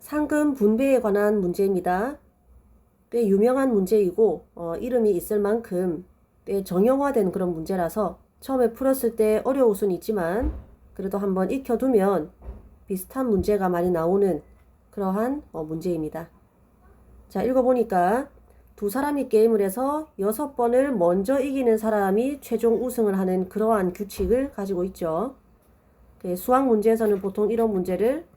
상금 분배에 관한 문제입니다. 꽤 유명한 문제이고 이름이 있을 만큼 꽤 정형화된 그런 문제라서 처음에 풀었을 때 어려울 수는 있지만 그래도 한번 익혀두면 비슷한 문제가 많이 나오는 그러한 문제입니다. 자, 읽어보니까 두 사람이 게임을 해서 6번을 먼저 이기는 사람이 최종 우승을 하는 그러한 규칙을 가지고 있죠. 수학 문제에서는 보통 이런 문제를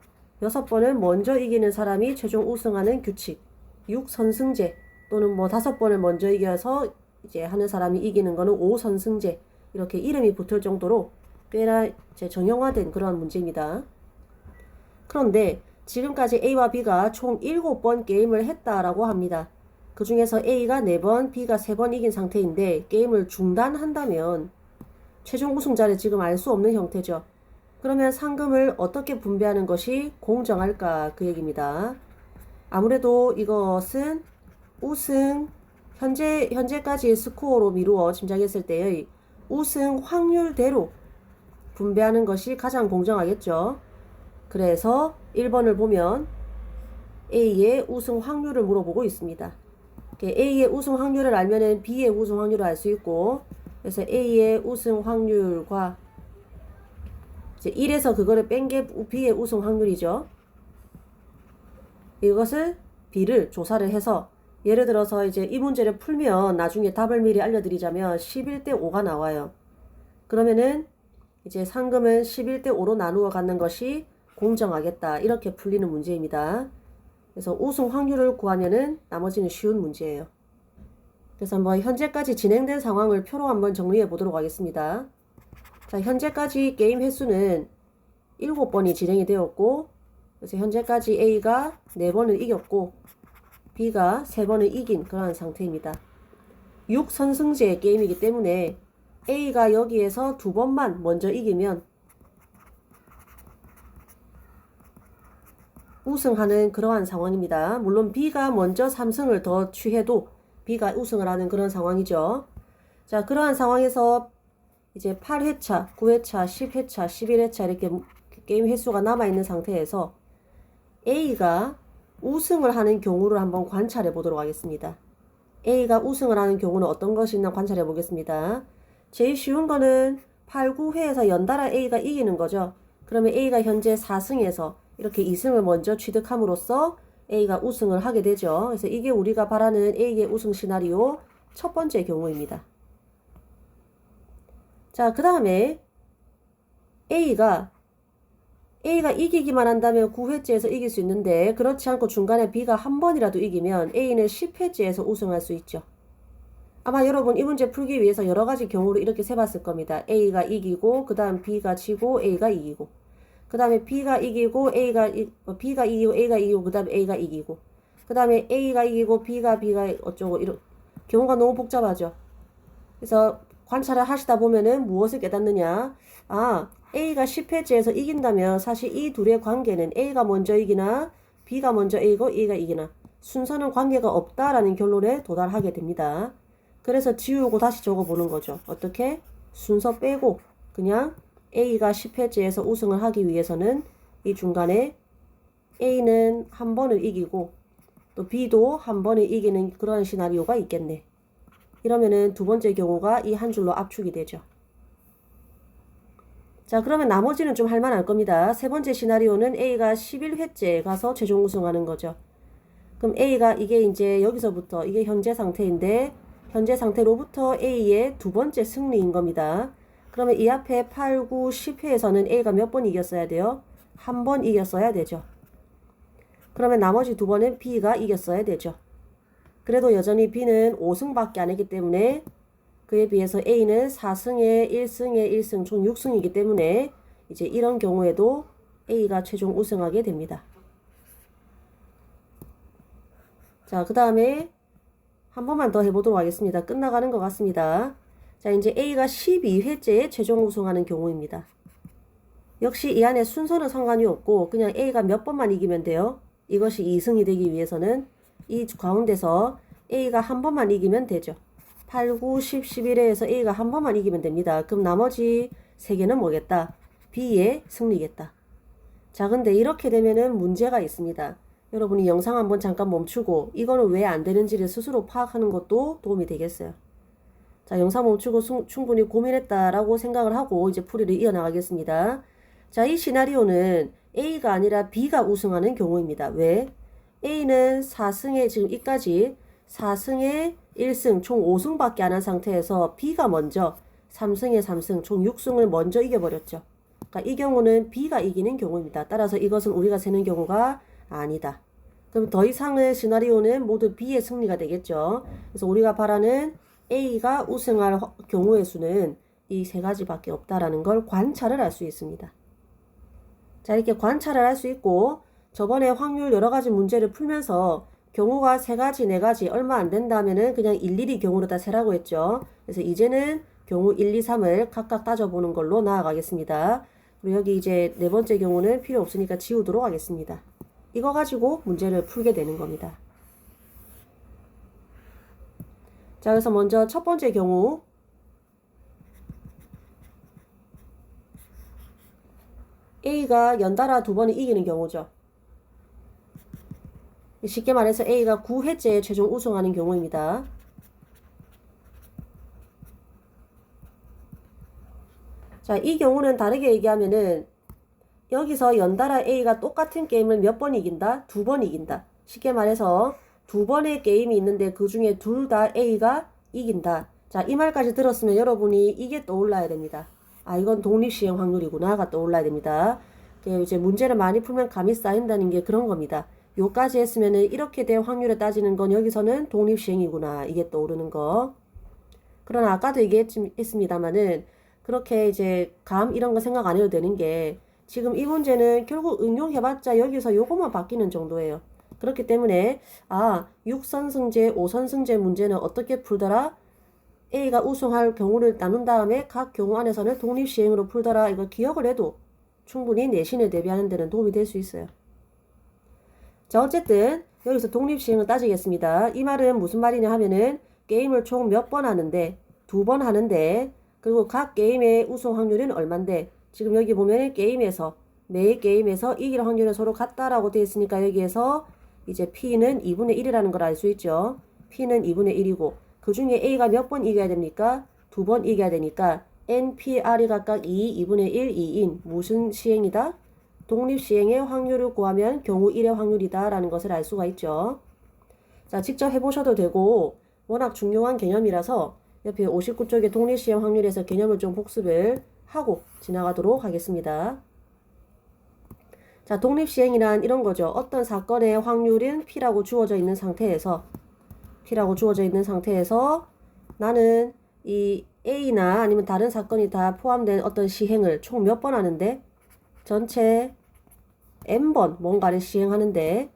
6번을 먼저 이기는 사람이 최종 우승하는 규칙, 6선승제 또는 5번을 먼저 이겨서 이제 하는 사람이 이기는 거는 5선승제, 이렇게 이름이 붙을 정도로 꽤나 이제 정형화된 그런 문제입니다. 그런데 지금까지 A와 B가 총 7번 게임을 했다라고 합니다. 그 중에서 A가 4번, B가 3번 이긴 상태인데 게임을 중단한다면 최종 우승자를 지금 알 수 없는 형태죠. 그러면 상금을 어떻게 분배하는 것이 공정할까, 그 얘기입니다. 아무래도 이것은 우승, 현재까지의 스코어로 미루어 짐작했을 때의 우승 확률대로 분배하는 것이 가장 공정하겠죠. 그래서 1번을 보면 A의 우승 확률을 물어보고 있습니다. A의 우승 확률을 알면은 B의 우승 확률을 알 수 있고, 그래서 A의 우승 확률과 이제 1에서 그거를 뺀 게 B의 우승 확률이죠. 이것을 B를 조사를 해서 예를 들어서 이제 이 문제를 풀면 나중에 답을 미리 알려드리자면 11대 5가 나와요. 그러면은 이제 상금은 11대 5로 나누어 갖는 것이 공정하겠다, 이렇게 풀리는 문제입니다. 그래서 우승 확률을 구하면은 나머지는 쉬운 문제예요. 그래서 한번 현재까지 진행된 상황을 표로 한번 정리해 보도록 하겠습니다. 자, 현재까지 게임 횟수는 7번이 진행이 되었고, 그래서 현재까지 A가 4번을 이겼고 B가 3번을 이긴 그러한 상태입니다. 6선승제 게임이기 때문에 A가 여기에서 2번만 먼저 이기면 우승하는 그러한 상황입니다. 물론 B가 먼저 3승을 더 취해도 B가 우승을 하는 그런 상황이죠. 자, 그러한 상황에서 이제 8회차, 9회차, 10회차, 11회차 이렇게 게임 횟수가 남아있는 상태에서 A가 우승을 하는 경우를 한번 관찰해 보도록 하겠습니다. A가 우승을 하는 경우는 어떤 것이 있나 관찰해 보겠습니다. 제일 쉬운 거는 8, 9회에서 연달아 A가 이기는 거죠. 그러면 A가 현재 4승에서 이렇게 2승을 먼저 취득함으로써 A가 우승을 하게 되죠. 그래서 이게 우리가 바라는 A의 우승 시나리오 첫 번째 경우입니다. 자, 그 다음에 A가 이기기만 한다면 9회째에서 이길 수 있는데 그렇지 않고 중간에 B가 한 번이라도 이기면 A는 10회째에서 우승할 수 있죠. 아마 여러분 이 문제 풀기 위해서 여러 가지 경우로 이렇게 세봤을 겁니다. A가 이기고 그 다음 B가 지고 A가 이기고 그 다음에 B가 이기고 B가 이기고 A가 이기고 그 다음에 A가 이기고 그 다음에 A가 이기고 B가 어쩌고 이런 경우가 너무 복잡하죠. 그래서 관찰을 하시다 보면은 무엇을 깨닫느냐, A가 10회째에서 이긴다면 사실 이 둘의 관계는 A가 먼저 이기나 B가 먼저 이기고 A가 이기나 순서는 관계가 없다라는 결론에 도달하게 됩니다. 그래서 지우고 다시 적어보는 거죠. 어떻게? 순서 빼고 그냥 A가 10회째에서 우승을 하기 위해서는 이 중간에 A는 한 번을 이기고 또 B도 한 번을 이기는 그런 시나리오가 있겠네. 이러면은 두 번째 경우가 이 한 줄로 압축이 되죠. 자, 그러면 나머지는 좀 할만할 겁니다. 세 번째 시나리오는 A가 11회째 가서 최종 우승하는 거죠. 그럼 A가 이게 이제 여기서부터 이게 현재 상태인데 현재 상태로부터 A의 두 번째 승리인 겁니다. 그러면 이 앞에 8, 9, 10회에서는 A가 몇 번 이겼어야 돼요? 한 번 이겼어야 되죠. 그러면 나머지 두 번은 B가 이겼어야 되죠. 그래도 여전히 B는 5승밖에 안 했기 때문에 그에 비해서 A는 4승에 1승에 1승 총 6승이기 때문에 이제 이런 경우에도 A가 최종 우승하게 됩니다. 자, 그 다음에 한 번만 더 해보도록 하겠습니다. 끝나가는 것 같습니다. 자, 이제 A가 12회째에 최종 우승하는 경우입니다. 역시 이 안에 순서는 상관이 없고 그냥 A가 몇 번만 이기면 돼요. 이것이 2승이 되기 위해서는 이 가운데서 A가 한 번만 이기면 되죠. 8, 9, 10, 11회에서 A가 한 번만 이기면 됩니다. 그럼 나머지 3개는 뭐겠다? B의 승리겠다. 자, 근데 이렇게 되면은 문제가 있습니다. 여러분이 영상 한번 잠깐 멈추고 이거는 왜 안 되는지를 스스로 파악하는 것도 도움이 되겠어요. 자, 영상 멈추고 충분히 고민했다라고 생각을 하고 이제 풀이를 이어나가겠습니다. 자, 이 시나리오는 A가 아니라 B가 우승하는 경우입니다. 왜? A는 4승에 지금 이까지 4승에 1승 총 5승밖에 안 한 상태에서 B가 먼저 3승에 3승 총 6승을 먼저 이겨버렸죠. 그러니까 이 경우는 B가 이기는 경우입니다. 따라서 이것은 우리가 세는 경우가 아니다. 그럼 더 이상의 시나리오는 모두 B의 승리가 되겠죠. 그래서 우리가 바라는 A가 우승할 경우의 수는 이 세 가지밖에 없다라는 걸 관찰을 할 수 있습니다. 자, 이렇게 관찰을 할 수 있고 저번에 확률 여러 가지 문제를 풀면서 경우가 세 가지, 네 가지 얼마 안 된다면은 그냥 일일이 경우로 다 세라고 했죠. 그래서 이제는 경우 1, 2, 3을 각각 따져보는 걸로 나아가겠습니다. 그리고 여기 이제 네 번째 경우는 필요 없으니까 지우도록 하겠습니다. 이거 가지고 문제를 풀게 되는 겁니다. 자, 그래서 먼저 첫 번째 경우 A가 연달아 두 번을 이기는 경우죠. 쉽게 말해서 A가 9회째 최종 우승하는 경우입니다. 자, 이 경우는 다르게 얘기하면은 여기서 연달아 A가 똑같은 게임을 몇 번 이긴다? 두 번 이긴다. 쉽게 말해서 두 번의 게임이 있는데 그 중에 둘 다 A가 이긴다. 자, 이 말까지 들었으면 여러분이 이게 떠올라야 됩니다. 아, 이건 독립시행 확률이구나가 떠올라야 됩니다. 이제 문제를 많이 풀면 감이 쌓인다는 게 그런 겁니다. 요까지 했으면은 이렇게 될 확률을 따지는 건 여기서는 독립시행이구나. 이게 떠오르는 거. 그러나 아까도 얘기했습니다마는 그렇게 이제 감 이런 거 생각 안 해도 되는 게 지금 이 문제는 결국 응용해봤자 여기서 요것만 바뀌는 정도예요. 그렇기 때문에 6선승제, 5선승제 문제는 어떻게 풀더라? A가 우승할 경우를 나눈 다음에 각 경우 안에서는 독립시행으로 풀더라. 이거 기억을 해도 충분히 내신을 대비하는 데는 도움이 될 수 있어요. 자, 어쨌든 여기서 독립시행을 따지겠습니다. 이 말은 무슨 말이냐 하면은 게임을 총 몇 번 하는데 두 번 하는데 그리고 각 게임의 우승 확률은 얼만데 지금 여기 보면 게임에서 매 게임에서 이길 확률은 서로 같다라고 되어 있으니까 여기에서 이제 P는 2분의 1이라는 걸 알 수 있죠. P는 2분의 1이고 그 중에 A가 몇 번 이겨야 됩니까? 두 번 이겨야 되니까 NPR이 각각 2분의 1, 2인 무슨 시행이다? 독립시행의 확률을 구하면 경우 1의 확률이다 라는 것을 알 수가 있죠. 자, 직접 해보셔도 되고 워낙 중요한 개념이라서 옆에 59쪽의 독립시행 확률에서 개념을 좀 복습을 하고 지나가도록 하겠습니다. 자, 독립시행이란 이런 거죠. 어떤 사건의 확률은 P라고 주어져 있는 상태에서 나는 이 A나 아니면 다른 사건이 다 포함된 어떤 시행을 총 몇 번 하는데 전체 N번 뭔가를 시행하는데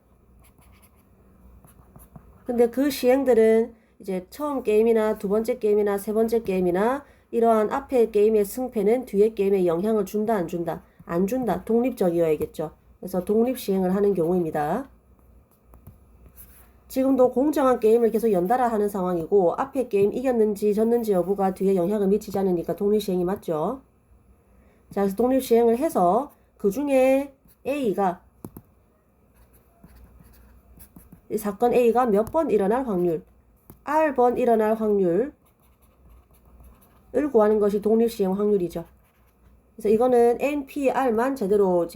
근데 그 시행들은 이제 처음 게임이나 두 번째 게임이나 세 번째 게임이나 이러한 앞에 게임의 승패는 뒤에 게임에 영향을 준다 안 준다? 안 준다. 독립적이어야겠죠. 그래서 독립시행을 하는 경우입니다. 지금도 공정한 게임을 계속 연달아 하는 상황이고 앞에 게임 이겼는지 졌는지 여부가 뒤에 영향을 미치지 않으니까 독립시행이 맞죠. 자, 그래서 독립시행을 해서 그 중에 A가 이 사건 A가 몇 번 일어날 확률 R번 일어날 확률을 구하는 것이 독립시행 확률이죠. 그래서 이거는 NPR만 제대로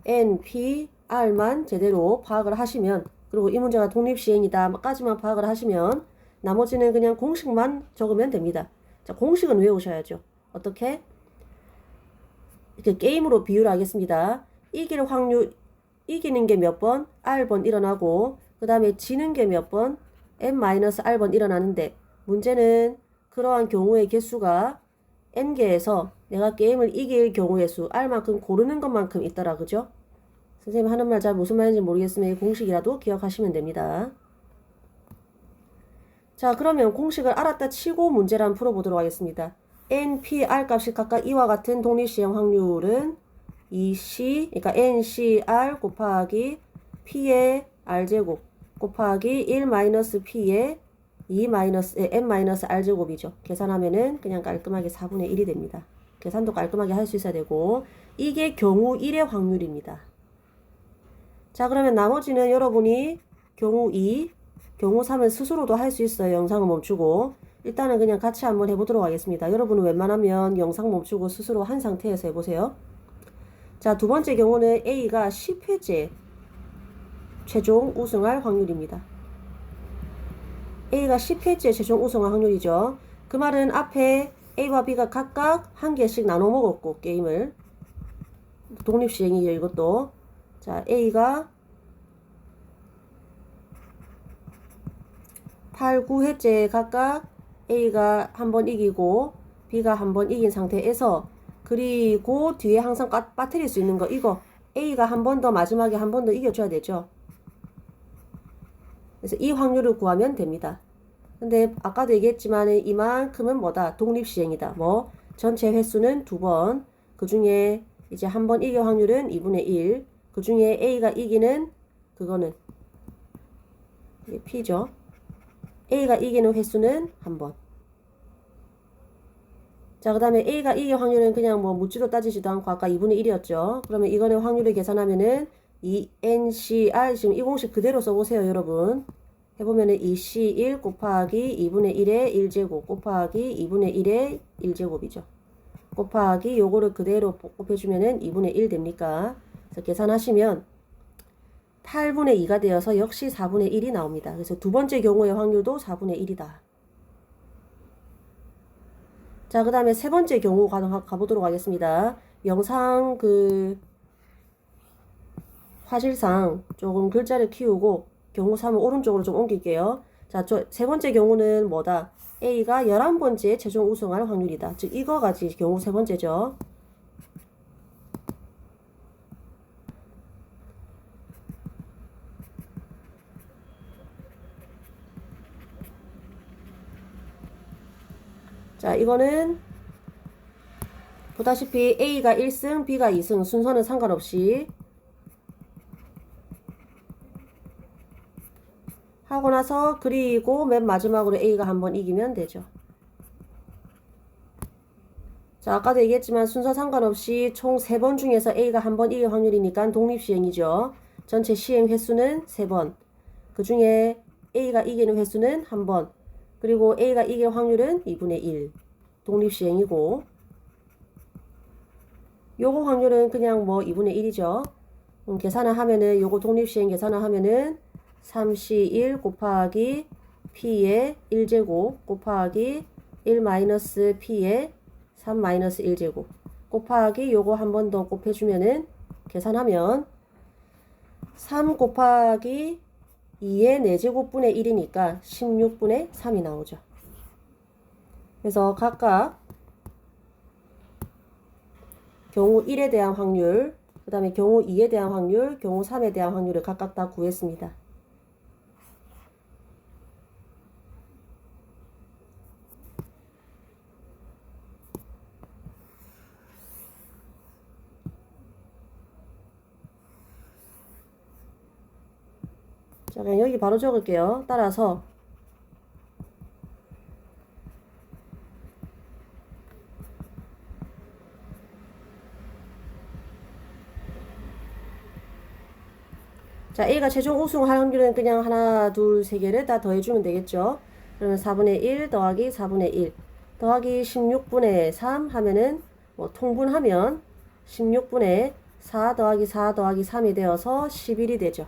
NPR만 제대로 파악을 하시면 그리고 이 문제가 독립시행이다까지만 파악을 하시면 나머지는 그냥 공식만 적으면 됩니다. 자, 공식은 외우셔야죠. 어떻게? 이렇게 게임으로 비유를 하겠습니다. 이길 확률, 이기는 게 몇 번? R번 일어나고 그 다음에 지는 게 몇 번? N-R번 일어나는데 문제는 그러한 경우의 개수가 N개에서 내가 게임을 이길 경우의 수 R만큼 고르는 것만큼 있더라. 그죠? 선생님 하는 말 잘 무슨 말인지 모르겠으면 이 공식이라도 기억하시면 됩니다. 자, 그러면 공식을 알았다 치고 문제를 한번 풀어보도록 하겠습니다. NPR 값이 각각 이와 같은 독립시행 확률은 EC, 그러니까 NCR 곱하기 P의 R제곱 곱하기 1-P의 N-R제곱이죠. 계산하면은 그냥 깔끔하게 4분의 1이 됩니다. 계산도 깔끔하게 할 수 있어야 되고 이게 경우 1의 확률입니다. 자, 그러면 나머지는 여러분이 경우 2, 경우 3은 스스로도 할 수 있어요. 영상을 멈추고. 일단은 그냥 같이 한번 해보도록 하겠습니다. 여러분은 웬만하면 영상 멈추고 스스로 한 상태에서 해보세요. 자, 두 번째 경우는 A가 10회째 최종 우승할 확률입니다. A가 10회째 최종 우승할 확률이죠. 그 말은 앞에 A와 B가 각각 한 개씩 나눠 먹었고, 게임을. 독립시행이에요, 이것도. 자, A가 8, 9회째 각각 A가 한 번 이기고 B가 한 번 이긴 상태에서, 그리고 뒤에 항상 빠뜨릴 수 있는 거, 이거 A가 한 번 더, 마지막에 한 번 더 이겨줘야 되죠. 그래서 이 확률을 구하면 됩니다. 근데 아까도 얘기했지만 이만큼은 뭐다? 독립시행이다. 뭐 전체 횟수는 2번, 그 중에 이제 한 번 이길 확률은 2분의 1, 그 중에 A가 이기는 그거는 이게 P죠. A가 이기는 횟수는 한 번. 자, 그 다음에 A가 이길 확률은 그냥 뭐 묻지도 따지지도 않고 아까 2분의 1이었죠. 그러면 이거는 확률을 계산하면은 2NCR, 지금 이 공식 그대로 써보세요, 여러분. 해보면은 2C1 곱하기 2분의 1의 1제곱 곱하기 2분의 1의 1제곱이죠. 곱하기 요거를 그대로 곱해주면은 2분의 1 됩니까? 그래서 계산하시면 8분의 2가 되어서 역시 4분의 1이 나옵니다. 그래서 두 번째 경우의 확률도 4분의 1이다. 자, 그 다음에 세 번째 경우 가보도록 하겠습니다. 영상 화질상 조금 글자를 키우고 경우 3을 오른쪽으로 좀 옮길게요. 자, 세 번째 경우는 뭐다? A가 11번째 최종 우승할 확률이다. 즉, 이거가 경우 세 번째죠. 자, 이거는 보다시피 A가 1승, B가 2승, 순서는 상관없이 하고 나서, 그리고 맨 마지막으로 A가 한번 이기면 되죠. 자, 아까도 얘기했지만 순서 상관없이 총 3번 중에서 A가 한 번 이길 확률이니까 독립시행이죠. 전체 시행 횟수는 3번. 그 중에 A가 이기는 횟수는 1번. 그리고 A가 이길 확률은 2분의 1. 독립시행이고, 요거 확률은 그냥 뭐 2분의 1이죠. 계산을 하면은, 요거 독립시행 계산을 하면은 3C1 곱하기 P의 1제곱 곱하기 1-P의 3-1제곱 곱하기 요거 한 번 더 곱해주면은, 계산하면 3 곱하기 2의 4제곱분의 1이니까 16분의 3이 나오죠. 그래서 각각 경우 1에 대한 확률, 그 다음에 경우 2에 대한 확률, 경우 3에 대한 확률을 각각 다 구했습니다. 자, 그냥 여기 바로 적을게요. 따라서 자, A가 최종 우승 확률은 그냥 하나, 둘, 세 개를 다 더해주면 되겠죠. 그러면 4분의 1 더하기 4분의 1 더하기 16분의 3 하면은 뭐 통분하면 16분의 4 더하기 4 더하기 3이 되어서 11이 되죠.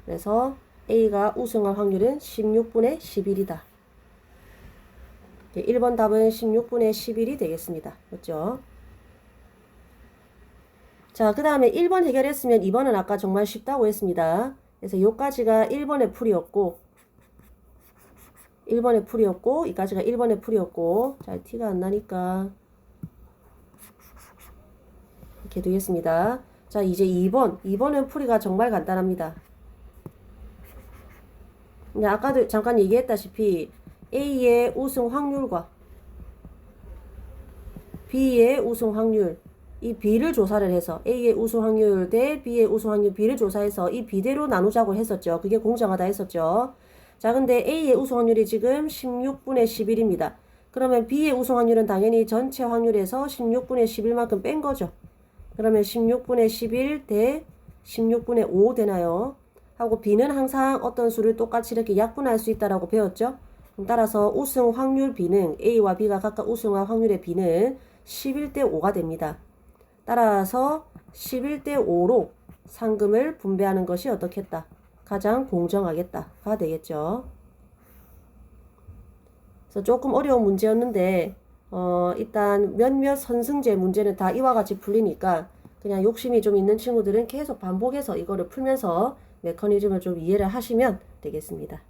그래서 A가 우승할 확률은 16분의 11이다. 1번 답은 16분의 11이 되겠습니다. 그렇죠? 자, 그 다음에 1번 해결했으면 2번은 아까 정말 쉽다고 했습니다. 그래서 요까지가 1번의 풀이었고, 1번의 풀이었고, 이까지가 1번의 풀이었고, 자, 티가 안 나니까 이렇게 되겠습니다. 자, 이제 2번은 풀이가 정말 간단합니다. 아까도 잠깐 얘기했다시피 A의 우승 확률과 B의 우승 확률, 이 B를 조사를 해서 A의 우승 확률 대 B의 우승 확률 B를 조사해서 이 B대로 나누자고 했었죠. 그게 공정하다 했었죠. 자, 근데 A의 우승 확률이 지금 16분의 11입니다. 그러면 B의 우승 확률은 당연히 전체 확률에서 16분의 11만큼 뺀 거죠. 그러면 16분의 11 대 16분의 5 되나요? 하고 B는 항상 어떤 수를 똑같이 이렇게 약분할 수 있다라고 배웠죠? 그럼 따라서 우승 확률 B는 A와 B가 각각 우승할 확률의 B는 11대 5가 됩니다. 따라서 11대 5로 상금을 분배하는 것이 어떻겠다? 가장 공정하겠다가 되겠죠. 그래서 조금 어려운 문제였는데 일단 몇몇 선승제 문제는 다 이와 같이 풀리니까 그냥 욕심이 좀 있는 친구들은 계속 반복해서 이거를 풀면서 메커니즘을 좀 이해를 하시면 되겠습니다.